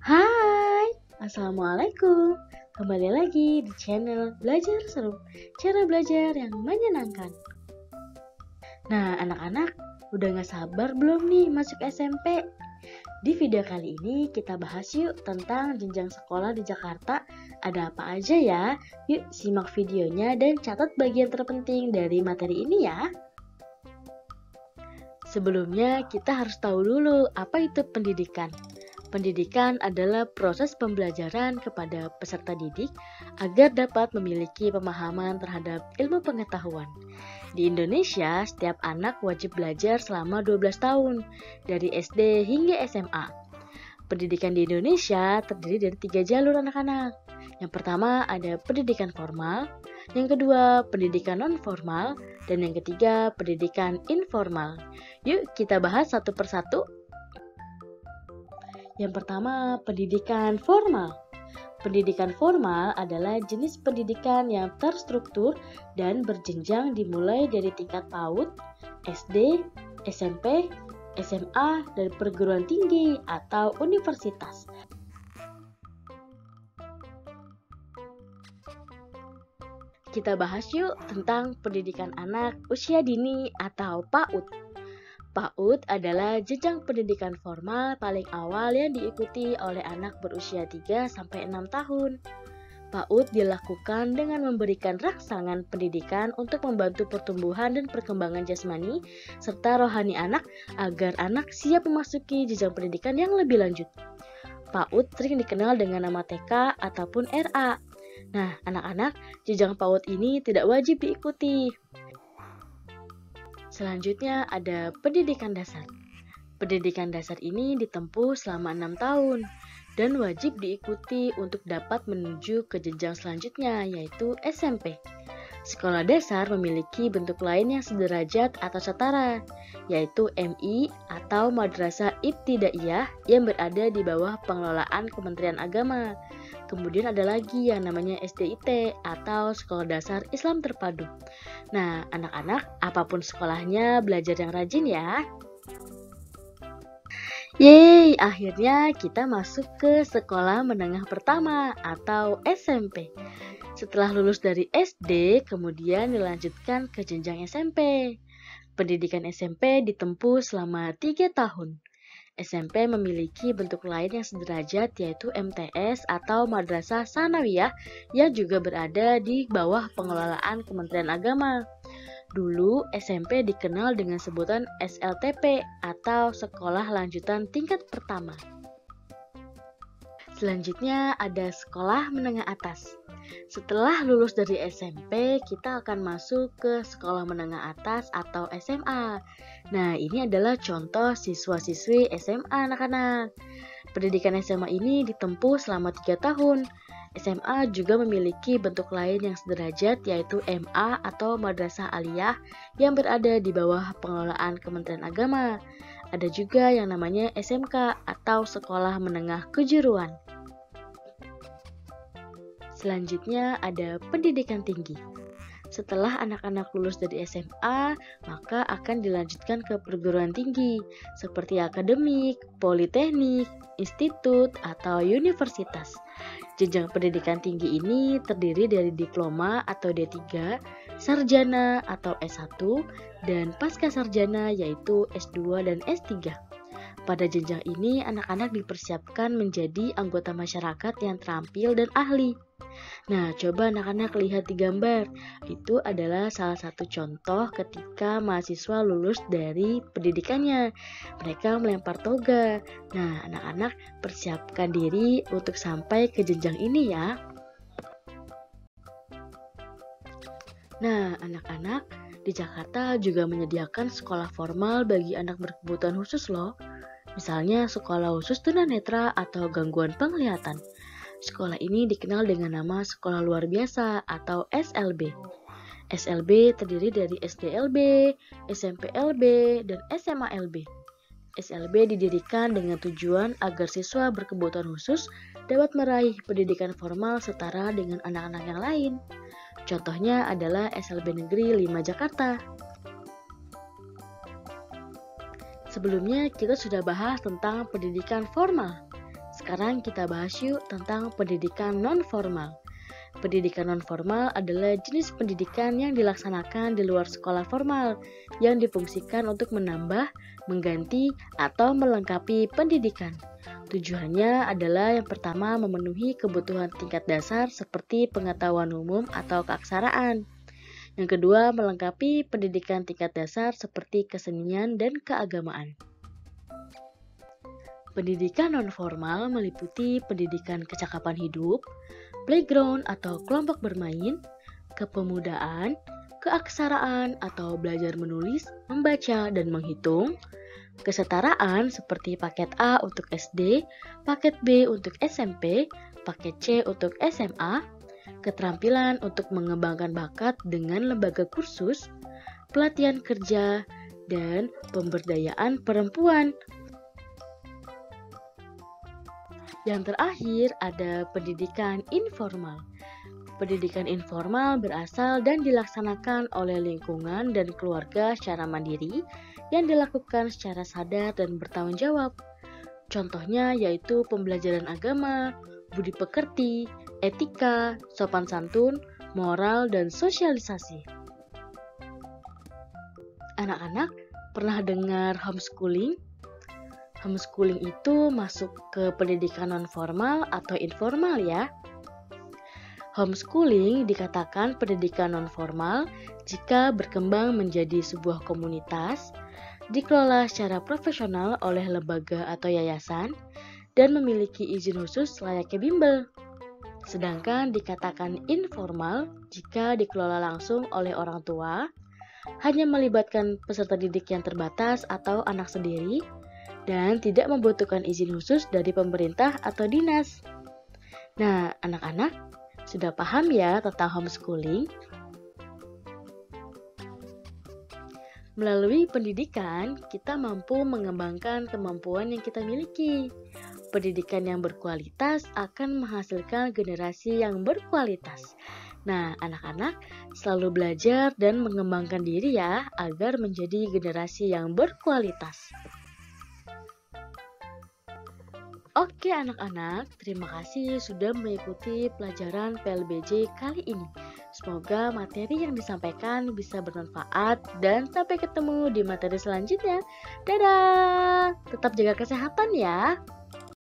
Hai, Assalamualaikum. Kembali lagi di channel Belajar Seru, cara belajar yang menyenangkan. Nah, anak-anak, udah gak sabar belum nih masuk SMP? Di video kali ini kita bahas yuk tentang jenjang sekolah di Jakarta. Ada apa aja ya? Yuk simak videonya dan catat bagian terpenting dari materi ini ya. Sebelumnya kita harus tahu dulu apa itu pendidikan. Pendidikan adalah proses pembelajaran kepada peserta didik agar dapat memiliki pemahaman terhadap ilmu pengetahuan. Di Indonesia, setiap anak wajib belajar selama 12 tahun, dari SD hingga SMA. Pendidikan di Indonesia terdiri dari 3 jalur anak-anak. Yang pertama ada pendidikan formal, yang kedua pendidikan non-formal, dan yang ketiga pendidikan informal. Yuk kita bahas satu persatu. Yang pertama, pendidikan formal. Pendidikan formal adalah jenis pendidikan yang terstruktur dan berjenjang dimulai dari tingkat PAUD, SD, SMP, SMA, dan perguruan tinggi atau universitas. Kita bahas yuk tentang pendidikan anak usia dini atau PAUD. PAUD adalah jenjang pendidikan formal paling awal yang diikuti oleh anak berusia 3-6 tahun. PAUD dilakukan dengan memberikan rangsangan pendidikan untuk membantu pertumbuhan dan perkembangan jasmani serta rohani anak agar anak siap memasuki jenjang pendidikan yang lebih lanjut. PAUD sering dikenal dengan nama TK ataupun RA. Nah, anak-anak, jenjang PAUD ini tidak wajib diikuti. Selanjutnya ada pendidikan dasar. Pendidikan dasar ini ditempuh selama 6 tahun dan wajib diikuti untuk dapat menuju ke jenjang selanjutnya yaitu SMP. Sekolah dasar memiliki bentuk lain yang sederajat atau setara, yaitu MI atau Madrasah Ibtidaiyah yang berada di bawah pengelolaan Kementerian Agama. Kemudian ada lagi yang namanya SDIT atau Sekolah Dasar Islam Terpadu. Nah, anak-anak, apapun sekolahnya belajar yang rajin ya. Yeay, akhirnya kita masuk ke sekolah menengah pertama atau SMP. Setelah lulus dari SD, kemudian dilanjutkan ke jenjang SMP. Pendidikan SMP ditempuh selama 3 tahun. SMP memiliki bentuk lain yang sederajat yaitu MTS atau Madrasah Tsanawiyah yang juga berada di bawah pengelolaan Kementerian Agama. Dulu SMP dikenal dengan sebutan SLTP atau Sekolah Lanjutan Tingkat Pertama. Selanjutnya ada sekolah menengah atas. Setelah lulus dari SMP, kita akan masuk ke sekolah menengah atas atau SMA. Nah, ini adalah contoh siswa-siswi SMA anak-anak. Pendidikan SMA ini ditempuh selama 3 tahun. SMA juga memiliki bentuk lain yang sederajat yaitu MA atau Madrasah Aliyah yang berada di bawah pengelolaan Kementerian Agama. Ada juga yang namanya SMK atau Sekolah Menengah Kejuruan. Selanjutnya ada pendidikan tinggi. Setelah anak-anak lulus dari SMA, maka akan dilanjutkan ke perguruan tinggi seperti akademik, politeknik, institut, atau universitas. Jenjang pendidikan tinggi ini terdiri dari diploma atau D3, sarjana atau S1, dan pasca sarjana yaitu S2 dan S3. Pada jenjang ini, anak-anak dipersiapkan menjadi anggota masyarakat yang terampil dan ahli. Nah, coba anak-anak lihat di gambar. Itu adalah salah satu contoh ketika mahasiswa lulus dari pendidikannya. Mereka melempar toga. Nah, anak-anak persiapkan diri untuk sampai ke jenjang ini ya. Nah, anak-anak, di Jakarta juga menyediakan sekolah formal bagi anak berkebutuhan khusus loh. Misalnya sekolah khusus tunanetra atau gangguan penglihatan. Sekolah ini dikenal dengan nama Sekolah Luar Biasa atau SLB. SLB terdiri dari SDLB, SMPLB, dan SMALB. SLB didirikan dengan tujuan agar siswa berkebutuhan khusus dapat meraih pendidikan formal setara dengan anak-anak yang lain. Contohnya adalah SLB Negeri 5 Jakarta. Sebelumnya kita sudah bahas tentang pendidikan formal. sekarang kita bahas yuk tentang pendidikan non-formal. Pendidikan non-formal adalah jenis pendidikan yang dilaksanakan di luar sekolah formal yang difungsikan untuk menambah, mengganti, atau melengkapi pendidikan. Tujuannya adalah yang pertama memenuhi kebutuhan tingkat dasar seperti pengetahuan umum atau keaksaraan. Yang kedua melengkapi pendidikan tingkat dasar seperti kesenian dan keagamaan. Pendidikan non-formal meliputi pendidikan kecakapan hidup, playground atau kelompok bermain, kepemudaan, keaksaraan atau belajar menulis, membaca, dan menghitung, kesetaraan seperti paket A untuk SD, paket B untuk SMP, paket C untuk SMA, keterampilan untuk mengembangkan bakat dengan lembaga kursus, pelatihan kerja, dan pemberdayaan perempuan. Yang terakhir ada pendidikan informal. Pendidikan informal berasal dan dilaksanakan oleh lingkungan dan keluarga secara mandiri yang dilakukan secara sadar dan bertanggung jawab. Contohnya yaitu pembelajaran agama, budi pekerti, etika, sopan santun, moral, dan sosialisasi. Anak-anak pernah dengar homeschooling? Homeschooling itu masuk ke pendidikan non-formal atau informal ya. Homeschooling dikatakan pendidikan non-formal jika berkembang menjadi sebuah komunitas, dikelola secara profesional oleh lembaga atau yayasan, dan memiliki izin khusus layaknya bimbel. Sedangkan dikatakan informal jika dikelola langsung oleh orang tua, hanya melibatkan peserta didik yang terbatas atau anak sendiri, dan tidak membutuhkan izin khusus dari pemerintah atau dinas. Nah, anak-anak sudah paham ya tentang homeschooling? Melalui pendidikan, kita mampu mengembangkan kemampuan yang kita miliki. Pendidikan yang berkualitas akan menghasilkan generasi yang berkualitas. Nah, anak-anak selalu belajar dan mengembangkan diri ya, agar menjadi generasi yang berkualitas. Oke anak-anak, terima kasih sudah mengikuti pelajaran PLBJ kali ini. Semoga materi yang disampaikan bisa bermanfaat dan sampai ketemu di materi selanjutnya. Dadah! Tetap jaga kesehatan ya.